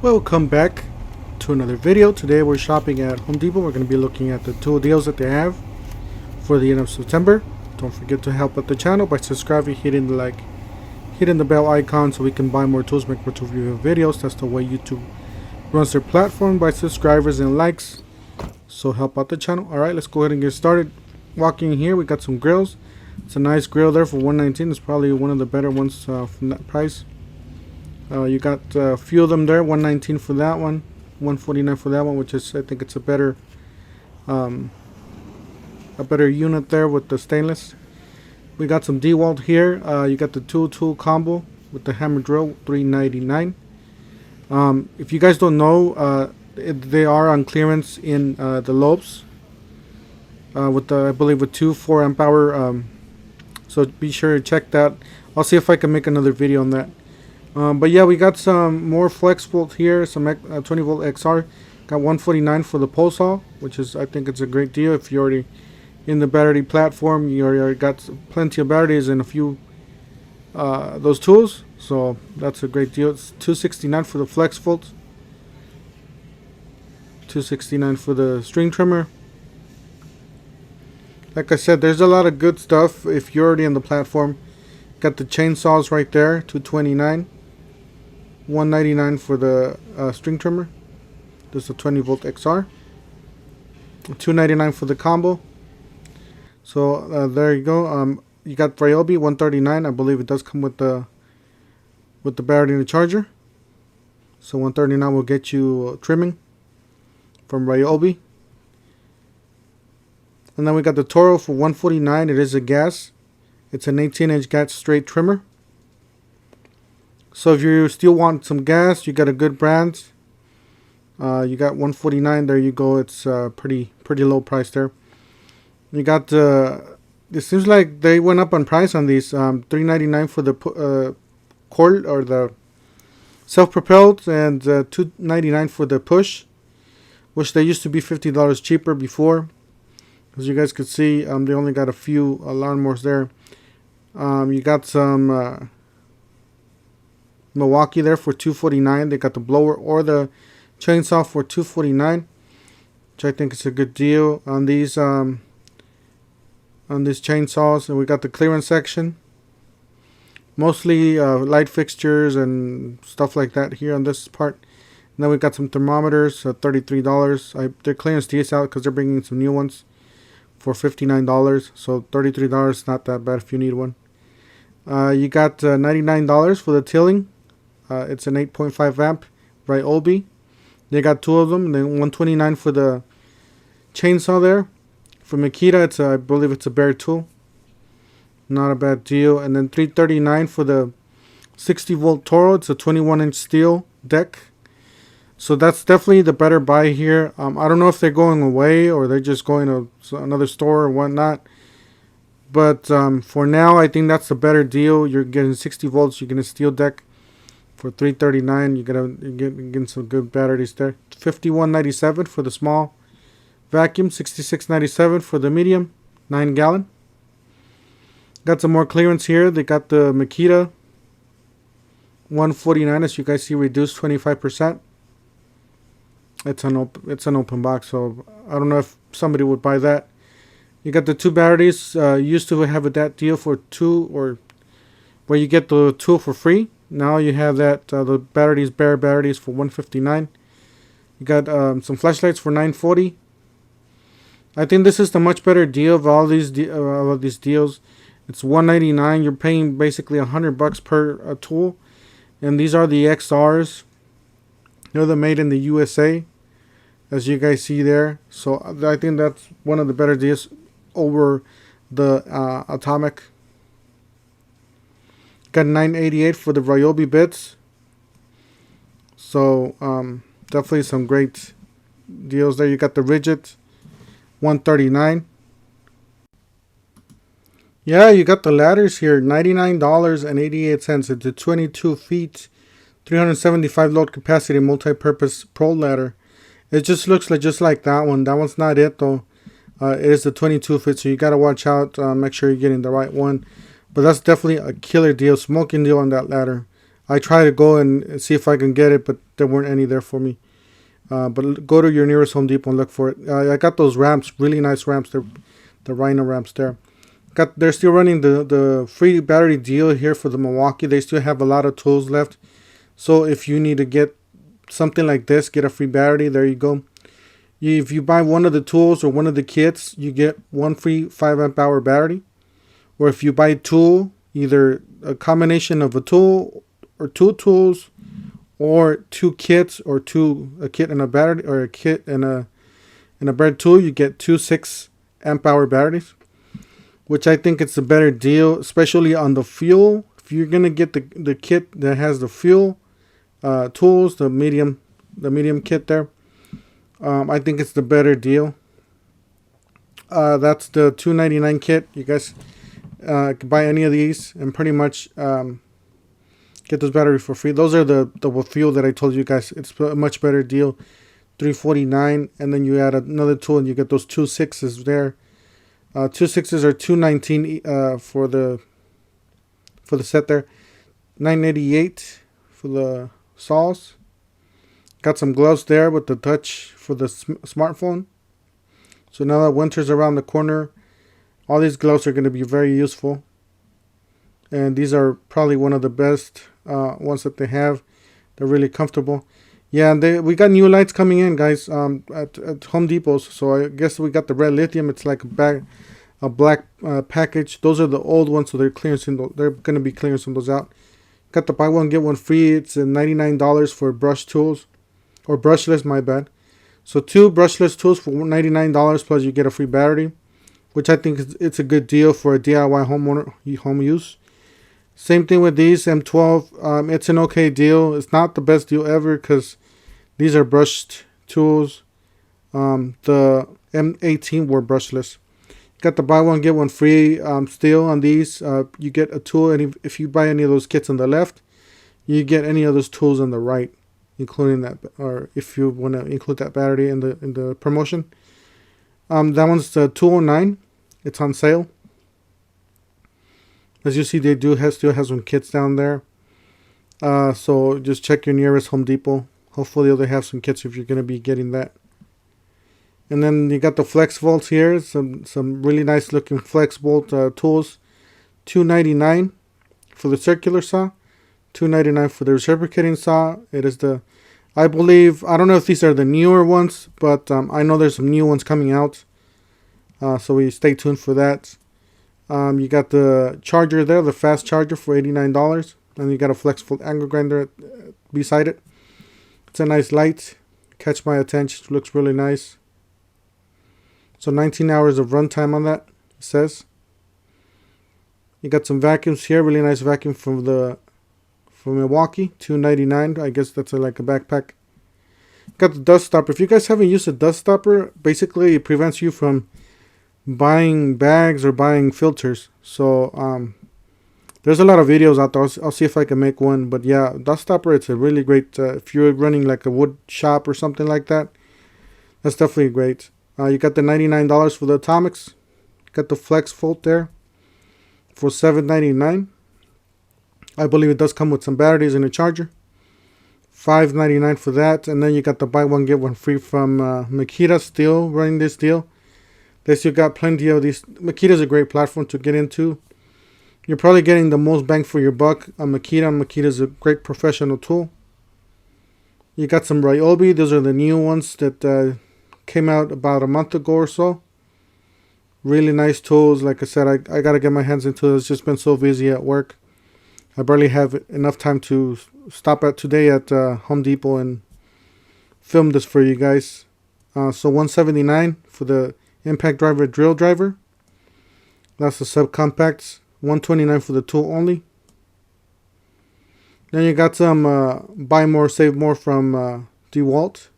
Welcome back to another video. Today we're shopping at Home Depot. We're going to be looking at the tool deals that they have for the end of September. Don't forget to help out the channel by subscribing, hitting the like, hitting the bell icon so we can buy more tools, make more tool review videos. That's the way YouTube runs their platform, by subscribers and likes. So help out the channel. Alright, let's go ahead and get started. Walking in here, we got some grills. It's a nice grill there for $119. It's probably one of the better ones from that price. You got a few of them there. $119 for that one, $149 for that one, which is, I think it's a better unit there with the stainless. We got some DeWalt here. You got the tool combo with the hammer drill, $399. If you guys don't know, they are on clearance in the lobes with the, I believe, with two 4 amp hour. So be sure to check that. I'll see if I can make another video on that. But yeah, we got some more flex volt here, some 20 volt XR. Got $149 for the pole saw, which is, I think it's a great deal. If you're already in the battery platform, you already got plenty of batteries and a few those tools, so that's a great deal. It's $269 for the flex volt, $269 for the string trimmer. Like I said, there's a lot of good stuff if you're already in the platform. Got the chainsaws right there, $229. $199 for the string trimmer. This is a 20 volt XR. $299 for the combo. So there you go. You got Joby, $139. I believe it does come with the battery and the charger. So $139 will get you trimming from Joby. And then we got the Toro for $149. It is a gas. It's an 18-inch gas straight trimmer. So if you still want some gas, you got a good brand. You got $149. There you go. It's pretty low price there. You got it seems like they went up on price on these. $399 for the cord or the self-propelled, and $299 for the push, which they used to be $50 cheaper before. As you guys could see, they only got a few lawnmowers there. You got some Milwaukee there for $249. They got the blower or the chainsaw for $249, which I think is a good deal on these chainsaws. And we got the clearance section, mostly light fixtures and stuff like that here on this part. And then we got some thermometers, $33. They're clearance these out because they're bringing some new ones for $59. So $33 is not that bad if you need one. You got $99 for the tilling. It's an 8.5 amp Joby. They got two of them. And then $129 for the chainsaw there. For Makita, I believe it's a bare tool. Not a bad deal. And then $339 for the 60 volt Toro. It's a 21-inch steel deck. So that's definitely the better buy here. I don't know if they're going away or they're just going to another store or whatnot. But for now, I think that's the better deal. You're getting 60 volts. You're getting a steel deck for $339. You're getting some good batteries there. $51.97 for the small vacuum. $66.97 for the medium 9-gallon. Got some more clearance here. They got the Makita $149. As you guys see, reduced 25%. It's an open box, so I don't know if somebody would buy that. You got the two batteries. Used to have that deal for two, or where you get the tool for free. Now you have that the batteries, bare batteries, for $159. You got some flashlights for $940. I think this is the much better deal of all these deals. It's $199. You're paying basically $100 per tool, and these are the XRs. They're made in the USA, as you guys see there. So I think that's one of the better deals over the Atomic. Got $988 for the Joby bits. So definitely some great deals there. You got the Rigid $139. Yeah, you got the ladders here, $99.88. It's a 22 feet, 375 load capacity multi-purpose pro ladder. It just looks just like that one. That one's not it though. It is the 22 feet, so you gotta watch out. Make sure you're getting the right one. But that's definitely a killer deal, smoking deal on that ladder. I try to go and see if I can get it, but there weren't any there for me. But go to your nearest Home Depot and look for it. I got those ramps, really nice ramps. They're the Rhino ramps there. They're still running the free battery deal here for the Milwaukee. They still have a lot of tools left. So if you need to get something like this, get a free battery, there you go. If you buy one of the tools or one of the kits, you get one free 5 amp hour battery. Or if you buy a tool, either a combination of a tool or two tools, or two kits, or a kit and a battery, or a kit and a battery tool, you get two 6 amp hour batteries, which I think it's a better deal, especially on the fuel. If you're gonna get the kit that has the fuel tools, the medium kit there, I think it's the better deal. That's the $2.99 kit. You guys can buy any of these and pretty much get those batteries for free. Those are the fuel that I told you guys. It's a much better deal, $3.49, and then you add another tool and you get those 2 6s there. 2 6s are $2.19 for the set there, $9.88 for the saws. Got some gloves there with the touch for the smartphone. So now that winter's around the corner, all these gloves are going to be very useful. And these are probably one of the best ones that they have. They're really comfortable. Yeah, and we got new lights coming in, guys, at Home Depot. So I guess we got the red lithium. It's like a black package. Those are the old ones, so they're going to be clearancing those out. Got the buy one get one free. It's $99 for brush tools, or brushless, my bad. So 2 brushless tools for $99 plus you get a free battery, which I think it's a good deal for a DIY home use. Same thing with these M12. It's an okay deal. It's not the best deal ever because these are brushed tools. The M18 were brushless. Got the buy one get one free still on these. You get a tool, and if you buy any of those kits on the left, you get any of those tools on the right, including that, or if you want to include that battery in the promotion. That one's the $209. It's on sale. As you see, they still have some kits down there. So just check your nearest Home Depot. Hopefully they have some kits if you're going to be getting that. And then you got the Flex Volts here. Some really nice looking Flex Volt tools. $2.99 for the circular saw. $2.99 for the reciprocating saw. It is I don't know if these are the newer ones, but I know there's some new ones coming out. So we stay tuned for that. You got the charger there, the fast charger for $89. And you got a Flex Volt angle grinder beside it. It's a nice light. Catch my attention. It looks really nice. So 19 hours of runtime on that, it says. You got some vacuums here. Really nice vacuum from Milwaukee. $2.99. I guess that's like a backpack. Got the dust stopper. If you guys haven't used a dust stopper, basically it prevents you from buying bags or buying filters. So there's a lot of videos out there. I'll see if I can make one. But yeah, dust stopper, it's a really great, if you're running like a wood shop or something like that, that's definitely great. You got the $99 for the Atomics. Got the Flex Volt there for $7.99. I believe it does come with some batteries and a charger. $5.99 for that. And then you got the buy one get one free from Makita, still running this deal. They still got plenty of these. Makita's a great platform to get into. You're probably getting the most bang for your buck on Makita. Makita's a great professional tool. You got some Ryobi. Those are the new ones that came out about a month ago or so. Really nice tools. Like I said, I got to get my hands into it. It's just been so busy at work. I barely have enough time to stop today at Home Depot and film this for you guys. So $179 for the impact driver drill driver. That's the subcompacts. $129 for the tool only. Then you got some buy more, save more from DeWalt.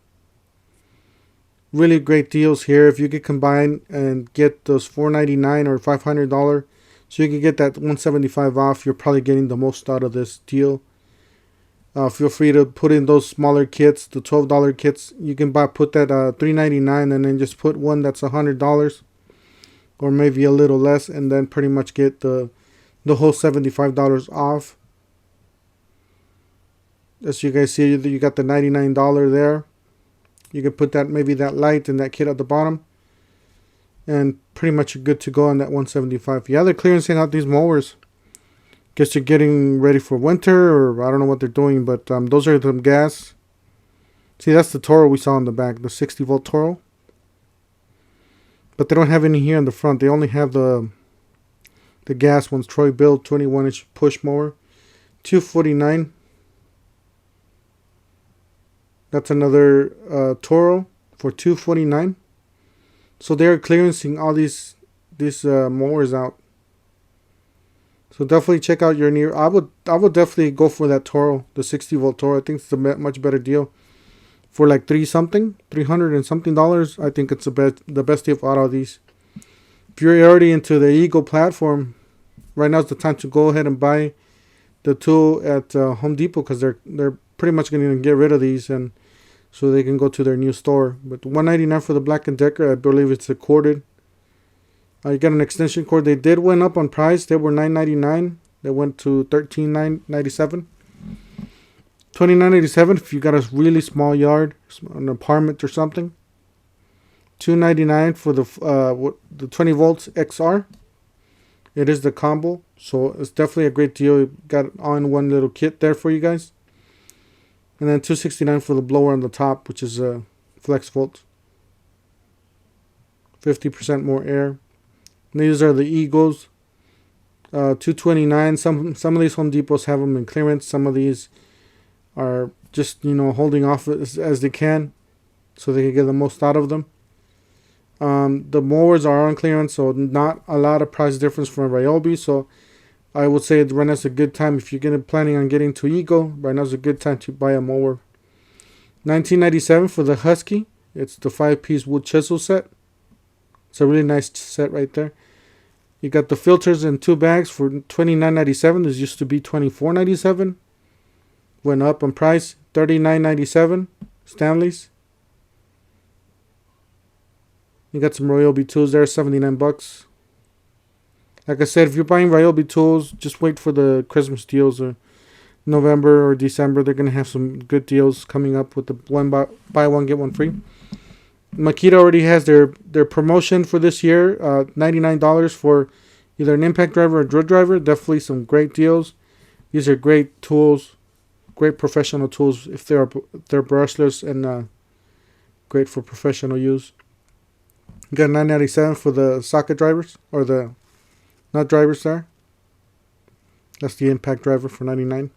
Really great deals here. If you could combine and get those $499 or $500, so you can get that $175 off, you're probably getting the most out of this deal. Feel free to put in those smaller kits, the $12 kits. You can put that $399 and then just put one that's $100 or maybe a little less, and then pretty much get the whole $75 off. As you guys see, you got the $99 there. You can put that, maybe that light and that kit at the bottom, and pretty much good to go on that $175. Yeah, they're clearancing out these mowers. Guess you're getting ready for winter, or I don't know what they're doing, but those are the gas. See, that's the Toro we saw in the back, the 60-volt Toro. But they don't have any here in the front. They only have the gas ones. Troy built 21-inch push mower, $249. That's another Toro for $249. So they're clearancing all these mowers out. So definitely check out your near. I would definitely go for that Toro, the 60-volt Toro. I think it's a much better deal. For like $300 and something. I think it's the best deal out of these. If you're already into the Eagle platform, right now is the time to go ahead and buy the tool at Home Depot, because they're pretty much going to get rid of these, and so they can go to their new store. But $199 for the Black & Decker. I believe it's a corded. You got an extension cord. They did went up on price. They were $9.99. They went to $13.97. $29.87 if you got a really small yard, an apartment or something. $2.99 for the 20 volts XR. It is the combo, so it's definitely a great deal. You got all-in-one little kit there for you guys. And then $2.69 for the blower on the top, which is a flex volt. 50% more air. And these are the Eagles. $2.29. Some of these Home Depots have them in clearance. Some of these are just, holding off as they can, so they can get the most out of them. The mowers are on clearance, so not a lot of price difference from Ryobi. So I would say right now's a good time if you're planning on getting to Eagle. Right now's a good time to buy a mower. $19.97 for the Husky. It's the 5-piece wood chisel set. It's a really nice set right there. You got the filters in 2 bags for $29.97. This used to be $24.97. Went up on price. $39.97. Stanley's. You got some Ryobi tools there, $79. Like I said, if you're buying Ryobi tools, just wait for the Christmas deals, or November or December. They're gonna have some good deals coming up with the buy one get one free. Makita already has their promotion for this year. $99 for either an impact driver or drill driver. Definitely some great deals. These are great tools, great professional tools if they're brushless, and great for professional use. You got $9.97 for the socket drivers, or the nut drivers there. That's the impact driver for $99.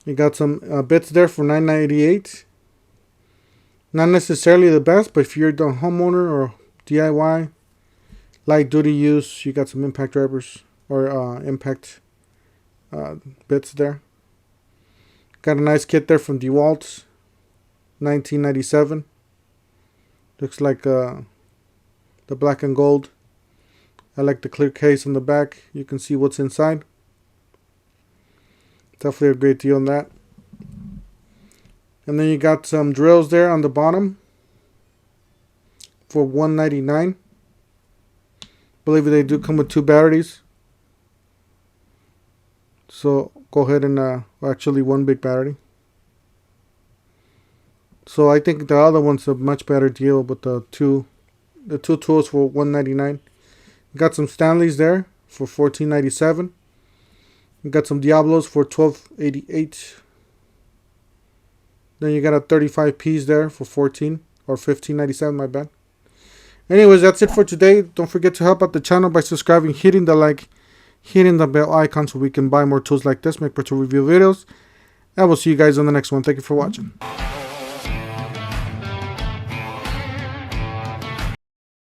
You got some bits there for $9.98. Not necessarily the best, but if you're the homeowner or DIY, light duty use, you got some impact drivers or impact bits there. Got a nice kit there from DeWalt, $19.97. Looks like the black and gold. I like the clear case on the back. You can see what's inside. Definitely a great deal on that. And then you got some drills there on the bottom for $199. Believe they do come with 2 batteries. So go ahead and actually 1 big battery. So I think the other one's a much better deal with the two tools for $199. Got some Stanleys there for $14.97. You got some Diablos for $12.88. Then you got a 35 piece there for $14 or $15.97, my bad. Anyways, that's it for today. Don't forget to help out the channel by subscribing, hitting the like, hitting the bell icon so we can buy more tools like this, make better review videos. And we'll see you guys on the next one. Thank you for watching.